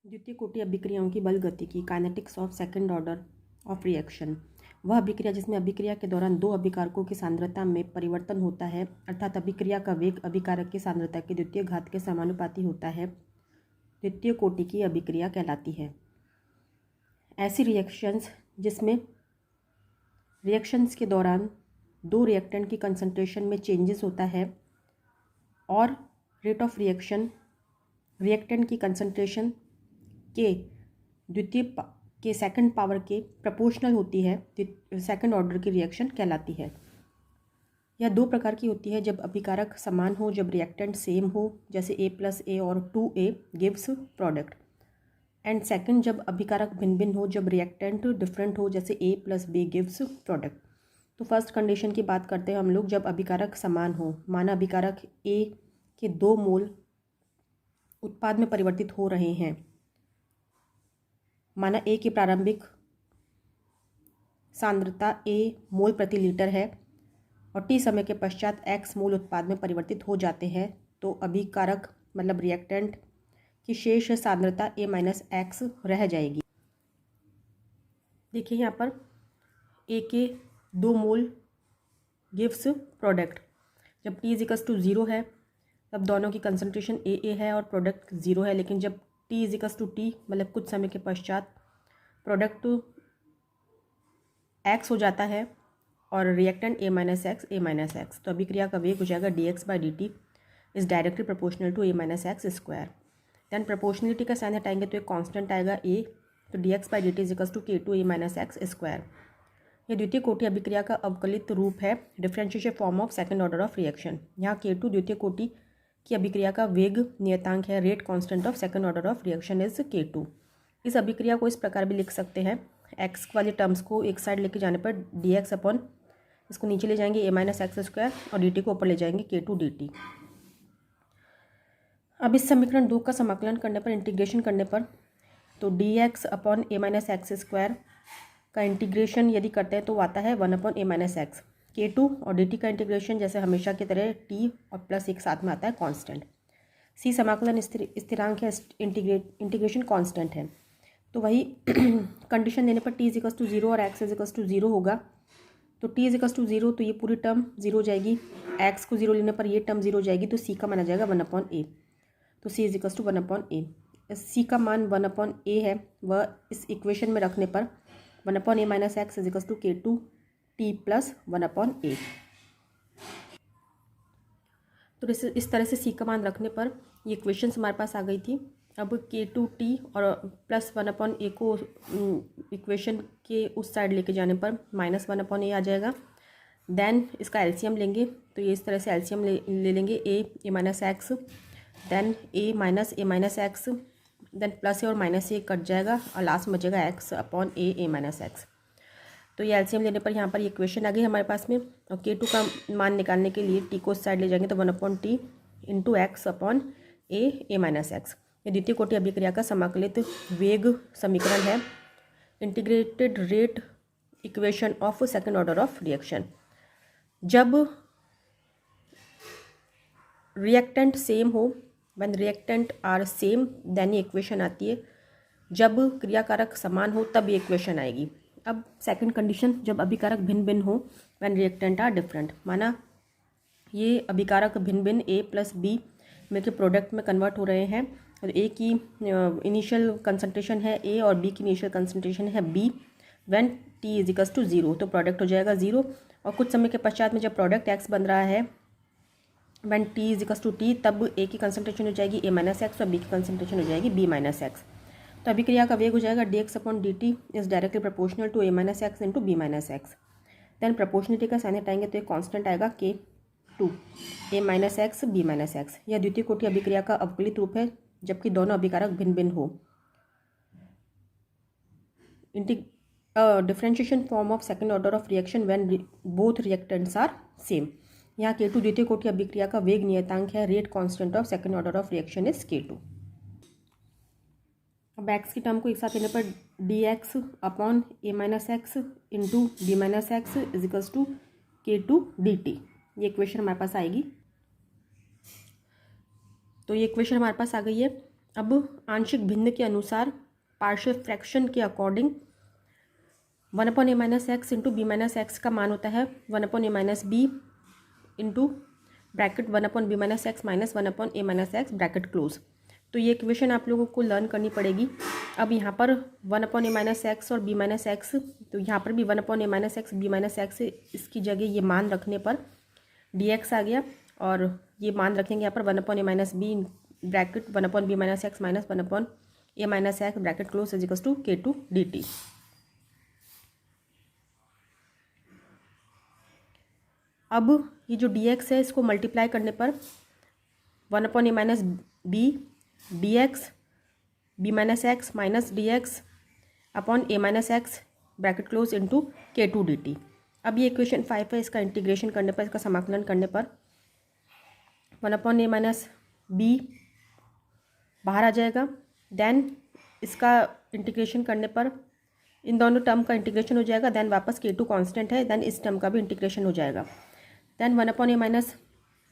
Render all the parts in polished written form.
द्वितीय कोटि अभिक्रियाओं की बल गतिकी kinetics of second order of reaction. वह अभिक्रिया जिसमें अभिक्रिया के दौरान दो अभिकारकों की सांद्रता में परिवर्तन होता है, अर्थात अभिक्रिया का वेग अभिकारक की सांद्रता के द्वितीय घात के समानुपाती होता है, द्वितीय कोटि की अभिक्रिया कहलाती है। ऐसी रिएक्शंस जिसमें रिएक्शंस के दौरान दो रिएक्टेंट की कंसंट्रेशन में चेंजेस होता है और रेट ऑफ रिएक्शन रिएक्टेंट की कंसंट्रेशन के द्वितीय के सेकंड पावर के प्रोपोर्शनल होती है, सेकंड ऑर्डर की रिएक्शन कहलाती है। यह दो प्रकार की होती है, जब अभिकारक समान हो, जब रिएक्टेंट सेम हो, जैसे A+A और 2A gives product, and second जब अभिकारक भिन्न भिन्न हो, जब रिएक्टेंट डिफरेंट हो, जैसे A+B गिव्स प्रोडक्ट। तो फर्स्ट कंडीशन की बात करते हैं हम लोग, जब अभिकारक समान हो, माना अभिकारक A के 2 मोल उत्पाद में परिवर्तित हो रहे हैं, माना A की प्रारंभिक सांद्रता A मोल प्रति लीटर है और T समय के पश्चात X मोल उत्पाद में परिवर्तित हो जाते हैं, तो अभिकारक मतलब रिएक्टेंट की शेष सांद्रता A-X रह जाएगी। देखिए यहाँ पर A के 2 मोल गिव्स प्रोडक्ट। जब T=0 है तब दोनों की कंसंट्रेशन AA है और प्रोडक्ट 0 है, लेकिन जब T मतलब कुछ समय के पश्चात प्रोडक्ट X हो जाता है और रिएक्टेंट A-X, तो अभिक्रिया का वेग हो जाएगा dx/dt is directly proportional to A-X²। Then proportionality का साइन हटाएंगे तो एक कांस्टेंट आएगा A, तो dx/dt is equals to K2 A-X²। यह द्वितीय कोटि अभिक्रिया का अवकलित रूप है, differentiation form of second order of reaction. यहाँ K2 द्वितीय कोटि की अभिक्रिया का वेग नियतांक है, rate constant of second order of reaction is K2। इस अभिक्रिया को इस प्रकार भी लिख सकते हैं, x वाली टर्म्स को एक साइड लेके जाने पर dx अपॉन इसको नीचे ले जाएंगे A-X² और dt को ऊपर ले जाएंगे K2 dt। अब इस समीकरण 2 का समाकलन करने पर, इंटीग्रेशन करने पर, तो dx अपॉन A-X² का इंटीग्रेशन यदि करते हैं तो आता है 1 अपॉन A-X। K2 और dt का इंटीग्रेशन जैसे हमेशा की तरह t और प्लस एक साथ में आता है कांस्टेंट। c समाकलन स्थिरांक है, इंटीग्रेशन कांस्टेंट है, तो वही कंडीशन देने पर t=0 और x=0 होगा। तो t=0 तो ये पूरी टर्म 0 हो जाएगी, x को 0 लेने पर ये टर्म 0 हो जाएगी, तो c का मान आ जाएगा 1/a। तो c=1/a। c का मान 1/a है, वह इस इक्वेशन में रखने पर 1/A-X K2 t + 1/a। तो इस तरह से c का मान रखने पर ये इक्वेशन हमारे पास आ गई थी। अब K2t और प्लस 1/a को इक्वेशन के उस साइड लेके जाने पर -1/a आ जाएगा। देन इसका एलसीएम लेंगे, तो ये इस तरह से एलसीएम ले लेंगे A-X, then A-X, then plus ए और माइनस ए कट जाएगा और लास्ट में बचेगा x अपॉन A-X। तो ये एलसीएम लेने पर यहाँ पर ये इक्वेशन आ गई हमारे पास में। और K2 का मान निकालने के लिए t को उस साइड ले जाएंगे, तो 1/t into x upon A-X। ये द्वितीय कोटि अभिक्रिया का समाकलित वेग समीकरण है, integrated rate equation of second order of reaction. जब रिएक्टेंट सेम हो, when reactant are same, then ये इक्वेशन आती है। जब क्रियाकारक समान हो तब ये इक्वेशन आएगी। अब सेकंड कंडीशन, जब अभिकारक भिन्न भिन्न हो, व्हेन रिएक्टेंट आर डिफरेंट, माना ये अभिकारक भिन्न भिन्न A+B में के प्रोडक्ट में कन्वर्ट हो रहे हैं, और A की इनिशियल कंसंट्रेशन है A और B की इनिशियल कंसंट्रेशन है B, व्हेन t=0, तो प्रोडक्ट हो जाएगा 0। और कुछ समय के पश्चात में जब प्रोडक्ट X बन रहा है, व्हेन t=t, तब A की कंसंट्रेशन हो जाएगी A-X और B की कंसंट्रेशन हो जाएगी B-X। तो अभिक्रिया का वेग हो जाएगा dx/dt is directly proportional to A-X into B-X। Then proportionality का साइन हटाएंगे तो एक कांस्टेंट आएगा K2 A-X B-X। यह द्वितीय कोटि अभिक्रिया का अवकलित रूप है, जबकि दोनों अभिकारक भिन्न भिन्न हो। Differentiation form of second order of reaction when both reactants are same. यहाँ K2 द्वितीय कोटि अभिक्रिया का वेग नियतांक है, rate constant of second order of reaction is K2। अब x की टर्म को एक साथ लेने पर dx upon A-X into B-X is equals to K2 dt, ये इक्वेशन हमारे पास आएगी। तो ये इक्वेशन हमारे पास आ गई है। अब आंशिक भिन्न के अनुसार पार्शियल फ्रैक्शन के according 1/a - x into b - x का मान होता है 1/a - b into bracket 1/b - x minus 1/a - x bracket close. तो ये इक्वेशन आप लोगों को लर्न करनी पड़ेगी। अब यहाँ पर 1/a - x और b - x, तो यहाँ पर भी 1/a - x b - x, इसकी जगह ये मान रखने पर dx आ गया, और ये मान रखेंगे यहाँ पर 1/a - b bracket 1/b - x minus 1/a - x bracket close is equals to k2 dt। अब ये जो dx है इसको मल्टीप्लाई करने पर 1/a - b dx b - x minus dx upon a - x bracket close into k2 dt। अब ये equation 5 है, इसका इंटीग्रेशन करने पर, इसका समाकलन करने पर 1/a - b बाहर आ जाएगा। देन इसका इंटीग्रेशन करने पर इन दोनों टर्म का इंटीग्रेशन हो जाएगा। देन वापस k2 कांस्टेंट है, देन इस टर्म का भी इंटीग्रेशन हो जाएगा। देन 1/a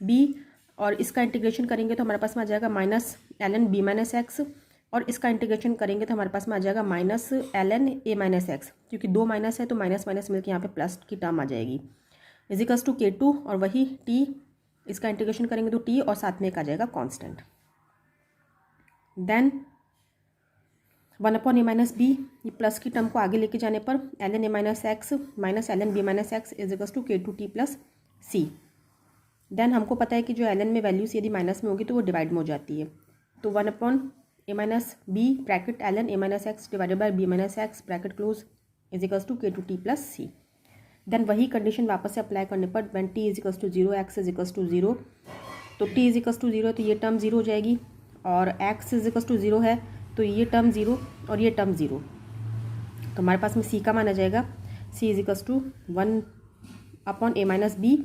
- b और इसका इंटीग्रेशन करेंगे तो हमारे पास में आ जाएगा माइनस ln b - x, और इसका इंटीग्रेशन करेंगे तो हमारे पास में आ जाएगा माइनस ln a - x, क्योंकि दो माइनस है तो माइनस माइनस मिलकर यहाँ पे प्लस की टर्म आ जाएगी इज इक्वल्स टू k2, और वही t, इसका इंटीग्रेशन करेंगे तो t और साथ में एक आ जाएगा कांस्टेंट। देन 1/a - b, ये प्लस की टर्म को आगे लेके जाने पर ln a - x minus ln b - x is equals to k2 t plus c। Then हमको पता है कि जो ln में वैल्यूज यदि माइनस में होगी तो वो डिवाइड में हो जाती है, तो 1/a - b bracket ln a - x divided by b - x bracket close is equals to k2 t plus c। Then वही कंडीशन वापस से अप्लाई करने पर when t is equals to 0 x is equals to 0, तो t is equals to 0 तो ये term 0 हो जाएगी, और x इज इक्वल्स टू 0 है तो ये टर्म 0 और ये टर्म 0, तो हमारे पास में c का मान आ जाएगा c is equals to 1/a - b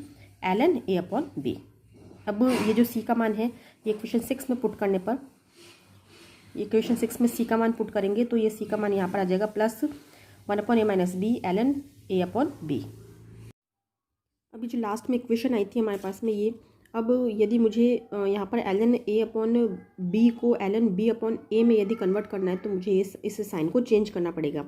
ln a/b। अब ये जो c का मान है ये इक्वेशन 6 में पुट करने पर, इक्वेशन 6 में c का मान पुट करेंगे तो ये c का मान यहाँ पर आ जाएगा plus 1/a - b ln a/b। अभी जो लास्ट में इक्वेशन आई थी हमारे पास में ये, अब यदि मुझे यहाँ पर ln a/b को ln b/a में यदि कन्वर्ट करना है तो मुझे इस साइन को चेंज करना पड़ेगा।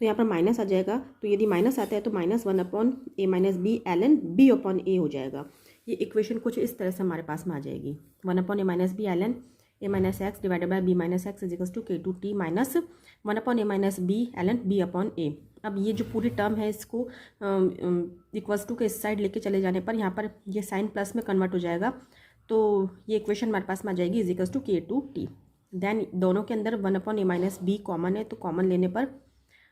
तो यहाँ पर माइनस आ जाएगा, तो यदि माइनस आता है तो minus 1/a - b ln b/a हो जाएगा। ये इक्वेशन कुछ इस तरह से हमारे पास में आ जाएगी 1/a - b ln a - x divided by b - x is equals to k2 t minus 1/a - b ln b/a। अब ये जो पूरी टर्म है इसको इक्वल्स टू के इस साइड लेके चले जाने पर यहाँ पर ये साइन प्लस में कन्वर्ट हो जाएगा, तो ये इक्वेशन हमारे पास में आ जाएगी is equals to k2 t। Then दोनों के अंदर 1/a - b कॉमन है, तो कॉमन लेने पर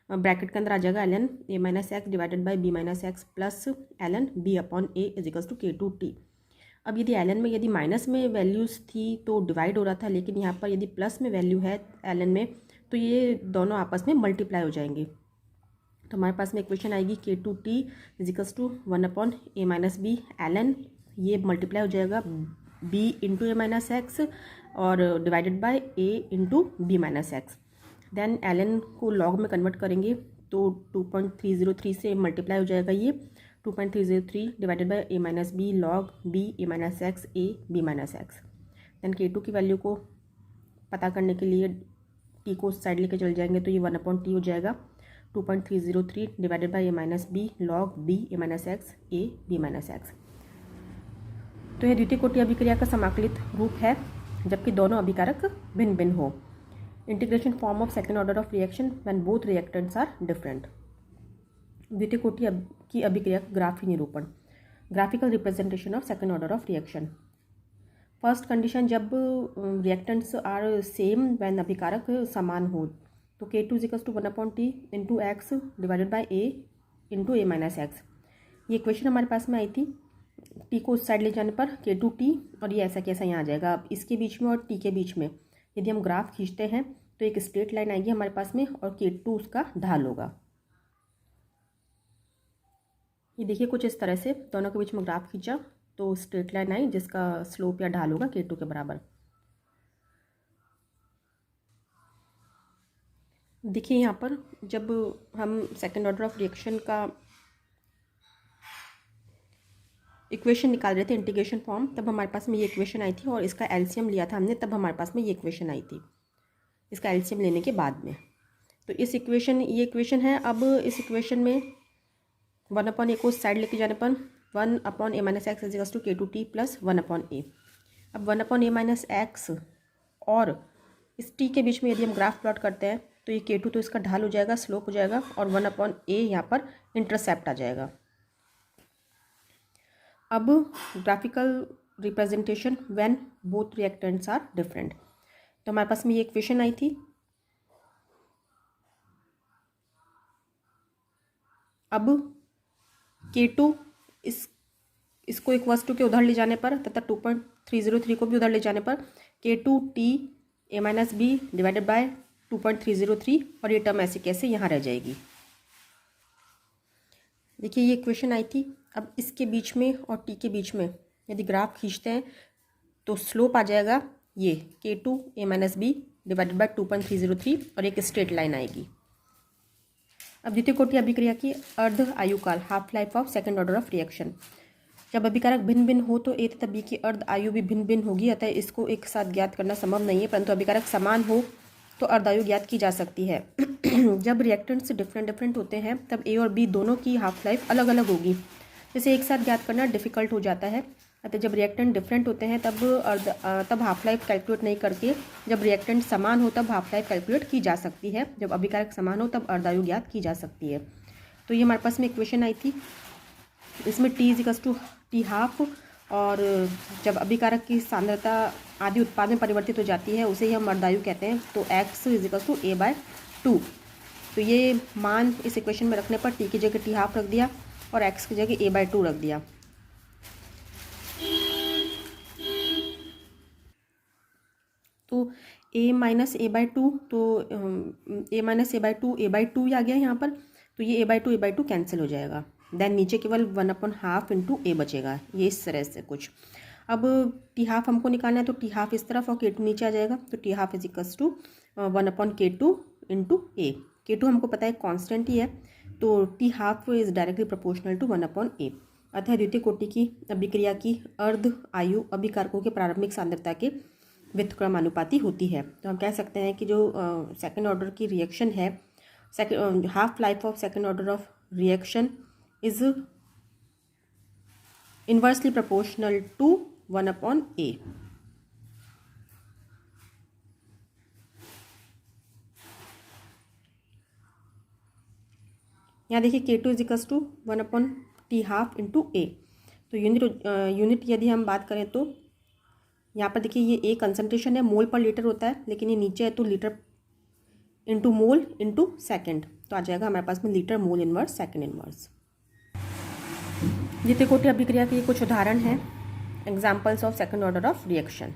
ब्रैकेट के अंदर आ जाएगा ln a - x divided by b - x plus ln b/a is equals to k2 t। अब यदि ln में यदि माइनस में वैल्यूज़ थी तो डिवाइड हो रहा था, लेकिन यहाँ पर यदि प्लस में वैल्यू है ln में तो ये दोनों आपस में मल्टीप्लाई हो जाएंगे, तो हमारे पास में इक्वेशन आएगी k2 t is equals to 1/a - b ln, ये मल्टीप्लाई हो जाएगा b इंटू a - x और डिवाइडेड बाय a इंटू b - x। देन ln को लॉग में कन्वर्ट करेंगे तो 2.303 से मल्टीप्लाई हो जाएगा, ये 2.303 divided by a - b log b a - x a b - x। Then k2 की वैल्यू को पता करने के लिए t को साइड लेके चल जाएंगे तो ये 1/t हो जाएगा 2.303 divided by a - b log b a - x a b - x। तो यह द्वितीय कोटि अभिक्रिया का समाकलित रूप है जबकि दोनों अभिकारक भिन्न भिन्न हो। Integration form of second order of reaction when both reactants are different. द्वितीय कोटि की अभिक्रिया ग्राफी निरूपण, graphical representation of second order of reaction. First condition जब रिएक्टेंट्स आर सेम व्हेन अभिकारक समान हो, तो k2 is equals to 1/t into x divided by a into a - x। ये इक्वेशन हमारे पास में आई थी, t को उस साइड ले जाने पर k2 t और ये ऐसा कैसा यहाँ आ जाएगा। अब इसके बीच में और t के बीच में यदि हम ग्राफ खींचते हैं तो एक स्ट्रेट लाइन आएगी हमारे पास में और k2 उसका ढाल होगा। ये देखिए कुछ इस तरह से दोनों के बीच में ग्राफ खींचा तो स्ट्रेट लाइन आई जिसका स्लोप या ढाल होगा k2 के बराबर। देखिए यहाँ पर जब हम सेकेंड ऑर्डर ऑफ रिएक्शन का इक्वेशन निकाल रहे थे इंटीग्रेशन फॉर्म, तब हमारे पास में ये इक्वेशन आई थी और इसका एलसीएम लिया था हमने, तब हमारे पास में ये इक्वेशन आई थी। इसका एलसीएम लेने के बाद में। तो इस इक्वेशन, ये इक्वेशन है। अब इस इक्वेशन में 1/a को साइड लेके जाने पर 1/a minus x is to k2t plus 1/a। अब 1/a माइनस एक्स और इस t के बीच में यदि हम ग्राफ प्लॉट करते हैं तो ये k2 तो इसका ढाल हो जाएगा, स्लोप हो जाएगा, और 1/a यहाँ पर इंटरसेप्ट आ जाएगा। अब graphical representation when both reactants are different. तो हमारे पास में ये इक्वेशन आई थी। अब k2 इसको एक वस्तु के उधर ले जाने पर तथा 2.303 को भी उधर ले जाने पर k2t a minus B divided by 2.303, और ये टर्म ऐसे कैसे यहाँ रह जाएगी। देखिए ये इक्वेशन आई थी। अब इसके बीच में और t के बीच में यदि ग्राफ खींचते हैं तो स्लोप आ जाएगा ये k2 a minus B divided by 2.303, और एक स्ट्रेट लाइन आएगी। अब द्वितीय कोटि अभिक्रिया की अर्ध आयुकाल, half life of second order of reaction. जब अभिकारक भिन्न भिन्न हो तो ए तथा बी की अर्ध आयु भी भिन्न भिन्न होगी, अतः इसको एक साथ ज्ञात करना संभव नहीं है, परंतु अभिकारक समान हो तो अर्ध आयु ज्ञात की जा सकती है। जब रिएक्टेंट्स डिफरेंट होते हैं तब ए और बी दोनों की हाफ लाइफ अलग अलग होगी, जिसे एक साथ ज्ञात करना डिफिकल्ट हो जाता है। अतः जब रिएक्टेंट डिफरेंट होते हैं तब हाफ लाइफ कैलकुलेट नहीं करके, जब रिएक्टेंट समान हो तब हाफ लाइफ कैलकुलेट की जा सकती है, जब अभिकारक समान हो तब अर्ध आयु ज्ञात की जा सकती है। तो ये हमारे पास में इक्वेशन आई थी। इसमें t is equals to T half, और जब अभिकारक की सांद्रता आदि उत्पाद में परिवर्तित हो जाती है उसे ही हम अर्धायु कहते हैं। तो x इजिकल्स टू a/2। तो ये मान इस इक्वेशन में रखने पर t की जगह टी हाफ रख दिया और x की जगह a/2 रख दिया। तो a माइनस a/2, तो a माइनस a/2 a/2 ही आ गया यहाँ पर। तो ये a/2 कैंसिल हो जाएगा। देन नीचे केवल 1/2 इंटू a बचेगा, ये इस तरह से कुछ। अब टी हाफ हमको निकालना है तो टी हाफ इस तरफ और k2 नीचे आ जाएगा। तो T half is equals to 1/k2 into a। k2 हमको पता है कांस्टेंट ही है, तो T half is directly proportional to 1/a। अतः द्वितीय कोटि की अभिक्रिया की अर्ध आयु अभिकारकों के प्रारंभिक सांद्रता के व्युत्क्रमानुपाती होती है। तो हम कह सकते हैं कि जो सेकेंड ऑर्डर की रिएक्शन है, half life of second order of reaction is inversely proportional to 1/a। यहाँ देखिए k2 is equals to 1/t½ into a। तो यूनिट यदि हम बात करें तो यहाँ पर देखिए ये a कंसंट्रेशन है, मोल पर लीटर होता है, लेकिन ये नीचे है तो litre into mole into second, तो आ जाएगा हमारे पास में litre mole inverse second inverse. द्वितीय कोटि अभिक्रिया के कुछ उदाहरण हैं, examples of second order of reaction.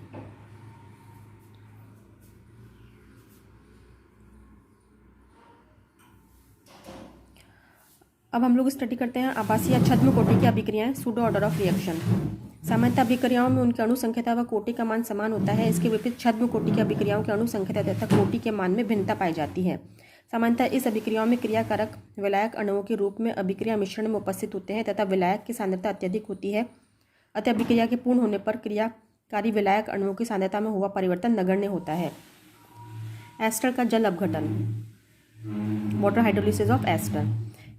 अब हम लोग स्टडी करते हैं आभासीय छद्म कोटि की अभिक्रियाएं, सूडो ऑर्डर ऑफ रिएक्शन। सामान्यतः अभिक्रियाओं में उनकी अणुसंख्या व कोटि का मान समान होता है। इसके विपरीत छद्म कोटि की अभिक्रियाओं की अणुसंख्या तथा कोटि के मान में भिन्नता पाई जाती है। सामान्यतः इस अभिक्रियाओं में क्रियाकारक विलायक अणुओं के रूप में अभिक्रिया मिश्रण में उपस्थित होते हैं तथा विलायक की सांद्रता अत्यधिक होती है। अतः अभिक्रिया के पूर्ण होने पर क्रियाकारी विलायक अणुओं की सांद्रता में हुआ परिवर्तन नगण्य होता है। एस्टर का जल अपघटन, वाटर हाइड्रोलिसिस ऑफ एस्टर।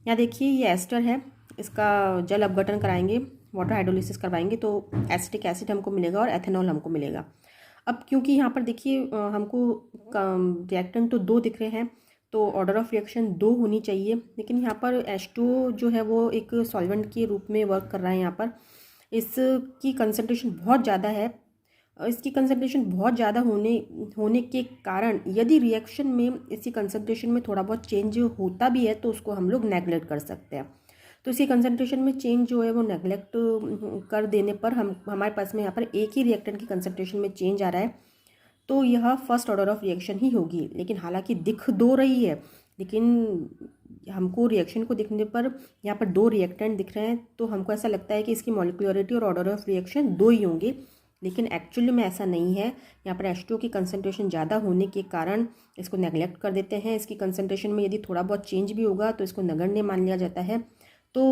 यहाँ देखिए ये एस्टर है, इसका जल अपघटन कराएंगे, वाटर हाइड्रोलिसिस करवाएंगे तो एसिटिक एसिड हमको मिलेगा और एथेनॉल हमको मिलेगा। अब क्योंकि यहाँ पर देखिए हमको रिएक्टेंट तो 2 दिख रहे हैं, तो ऑर्डर ऑफ रिएक्शन 2 होनी चाहिए, लेकिन यहाँ पर H2O जो है वो एक सॉल्वेंट के रूप में वर्क कर रहा है। यहाँ पर इसकी कंसंट्रेशन बहुत ज़्यादा है। इसकी कंसंट्रेशन बहुत ज़्यादा होने के कारण यदि रिएक्शन में इसकी कंसंट्रेशन में थोड़ा बहुत चेंज होता भी है तो उसको हम लोग नेगलेक्ट कर सकते हैं। तो इसकी कंसंट्रेशन में चेंज जो है वो नेगलेक्ट कर देने पर हमारे पास में यहाँ पर एक ही रिएक्टेंट की कंसंट्रेशन में चेंज आ रहा है, तो यह फर्स्ट ऑर्डर ऑफ रिएक्शन ही होगी। लेकिन हालांकि दिख 2 रही है, लेकिन हमको रिएक्शन को दिखने पर यहाँ पर 2 रिएक्टेंट दिख रहे हैं, तो हमको ऐसा लगता है कि इसकी मॉलिक्यूलरिटी और ऑर्डर ऑफ रिएक्शन 2 ही होंगे, लेकिन एक्चुअली में ऐसा नहीं है। यहाँ पर H2O की कंसंट्रेशन ज़्यादा होने के कारण इसको नेगलेक्ट कर देते हैं। इसकी कंसंट्रेशन में यदि थोड़ा बहुत चेंज भी होगा तो इसको नगण्य मान लिया जाता है। तो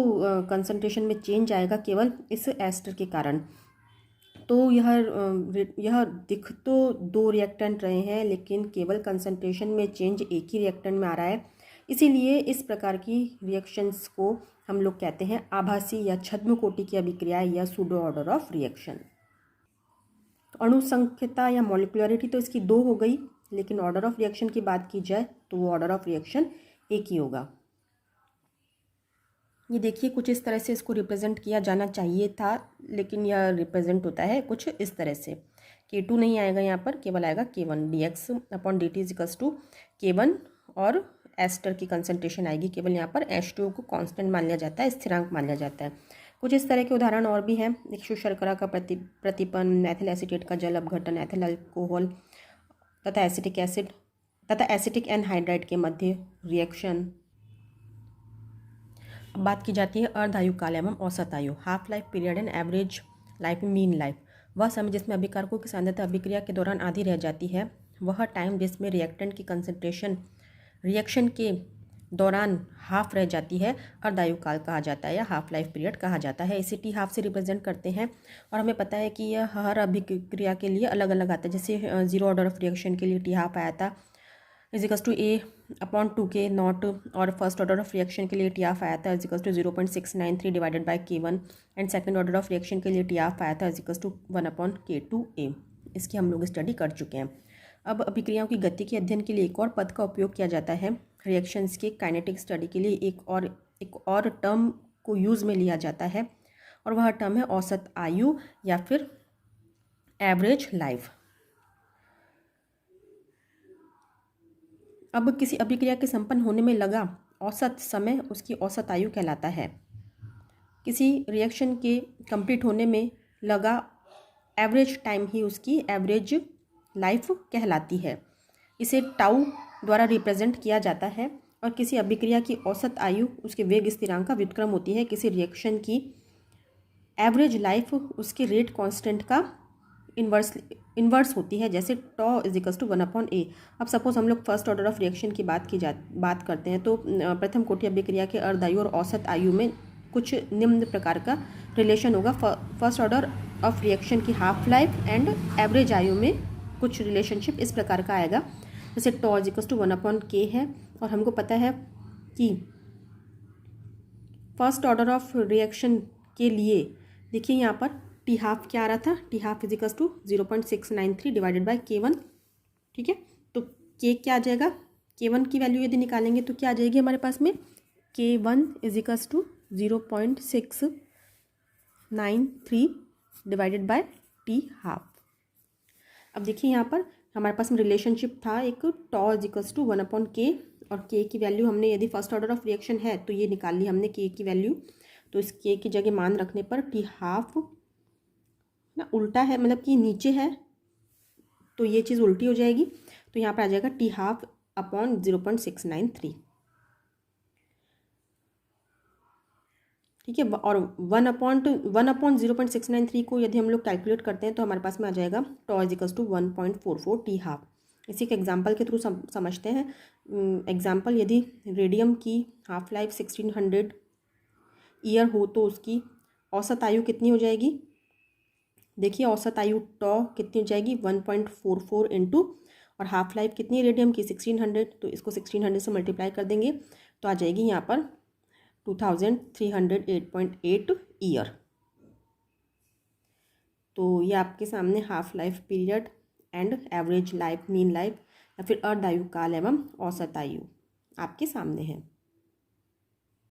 कंसंट्रेशन में चेंज आएगा केवल इस एस्टर के कारण। तो यह दिख तो दो रिएक्टेंट रहे हैं, लेकिन केवल कंसंट्रेशन में चेंज एक ही रिएक्टेंट में आ रहा है। इसीलिए इस प्रकार की रिएक्शंस को हम लोग कहते हैं आभासी या छद्म कोटि की अभिक्रिया या सूडो ऑर्डर ऑफ रिएक्शन। तो अणु संख्यता या मॉलिक्युलरिटी तो इसकी दो हो गई, लेकिन ऑर्डर ऑफ रिएक्शन की बात की जाए तो वो ऑर्डर ऑफ रिएक्शन एक ही होगा। ये देखिए कुछ इस तरह से इसको रिप्रेजेंट किया जाना चाहिए था, लेकिन यह रिप्रेजेंट होता है कुछ इस तरह से। K2 नहीं आएगा यहाँ पर, केवल आएगा K1। dx upon dt is equals to K1 और एस्टर की कंसंट्रेशन आएगी केवल यहाँ पर। H2 को कांस्टेंट मान लिया जाता है, स्थिरांक मान लिया जाता है। कुछ इस तरह के उदाहरण और भी हैं। एक शर्करा का प्रतिपन, एथिल एसीटेट का जल अपघटन, एथिल अल्कोहल तथा एसिटिक एसिड तथा एसिटिक एनहाइड्राइड के मध्य रिएक्शन। अब बात की जाती है अर्धायु काल एवं औसत आयु, half life period and average life, mean life. वह समय जिसमें अभिकारकों की सांद्रता अभिक्रिया के दौरान आधी रह जाती है, वह टाइम जिसमें रिएक्टेंट की कंसंट्रेशन रिएक्शन के दौरान हाफ रह जाती है, अर्धायु काल कहा जाता है या हाफ लाइफ पीरियड कहा जाता है। इसे टी हाफ से रिप्रेजेंट करते हैं और हमें पता है कि यह हर अभिक्रिया के लिए अलग अलग आता है। जैसे जीरो ऑर्डर ऑफ रिएक्शन के लिए टी हाफ आया था is equals to A upon 2k naught, और फर्स्ट ऑर्डर ऑफ रिएक्शन के लिए टी हाफ आया था is equals to 0.693 divided by K1, and second order of reaction के लिए टी हाफ आया था इजिकल्स टू 1/K2a। इसकी हम लोग स्टडी कर चुके हैं। अब अभिक्रियाओं की गति के अध्ययन के लिए एक और पद का उपयोग किया जाता है। रिएक्शंस के काइनेटिक स्टडी के लिए एक और टर्म को यूज़ में लिया जाता है, और वह टर्म है औसत आयु या फिर एवरेज लाइफ। अब किसी अभिक्रिया के संपन्न होने में लगा औसत समय उसकी औसत आयु कहलाता है। किसी रिएक्शन के कंप्लीट होने में लगा एवरेज टाइम ही उसकी एवरेज लाइफ कहलाती है। इसे टाउ द्वारा रिप्रेजेंट किया जाता है, और किसी अभिक्रिया की औसत आयु उसके वेग स्थिरांक का व्युत्क्रम होती है। किसी रिएक्शन की एवरेज लाइफ उसके रेट कांस्टेंट का इन्वर्स होती है, जैसे टॉ इजिकल्स टू 1/a। अब सपोज हम लोग फर्स्ट ऑर्डर ऑफ रिएक्शन की बात करते हैं, तो प्रथम कोटि अभिक्रिया के अर्धायु और औसत आयु में कुछ निम्न प्रकार का रिलेशन होगा। फर्स्ट ऑर्डर ऑफ रिएक्शन की हाफ लाइफ एंड एवरेज आयु में कुछ रिलेशनशिप इस प्रकार का आएगा, जैसे टॉ इजिकल्स टू 1/k है, और हमको पता है कि फर्स्ट ऑर्डर ऑफ रिएक्शन के लिए देखिए यहाँ पर टी हाफ क्या आ रहा था, T half is equals to 0.693 divided by K1। ठीक है, तो K क्या आ जाएगा, K1 की वैल्यू यदि निकालेंगे तो क्या आ जाएगी हमारे पास में, K1 is equals to 0.693 divided by T half. अब देखिए यहाँ पर हमारे पास में रिलेशनशिप था एक टॉ इजिकल्स टू 1/k, और K की वैल्यू हमने यदि फर्स्ट ऑर्डर ऑफ रिएक्शन है तो ये निकाल ली हमने K की वैल्यू। तो इस K की जगह मान रखने पर टी हाफ ना उल्टा है, मतलब कि नीचे है, तो ये चीज़ उल्टी हो जाएगी। तो यहाँ पर आ जाएगा टी हाफ अपॉन 0.693। ठीक है, और 1/0.693 को यदि हम लोग कैलकुलेट करते हैं तो हमारे पास में आ जाएगा टॉ इजिकल्स टू 1.44 टी हाफ। इसी के एग्जाम्पल के थ्रू समझते हैं। एग्जाम्पल, यदि रेडियम की हाफ लाइफ 1600 ईयर हो तो उसकी औसत आयु कितनी हो जाएगी। देखिए औसत आयु टॉ कितनी हो जाएगी 1.44 इंटू, और हाफ लाइफ कितनी रेडियम की 1600, तो इसको 1600 से मल्टीप्लाई कर देंगे तो आ जाएगी यहाँ पर 2308.8 ईयर। तो ये आपके सामने half life period and average life, mean life या फिर अर्धायु काल एवं औसत आयु आपके सामने है।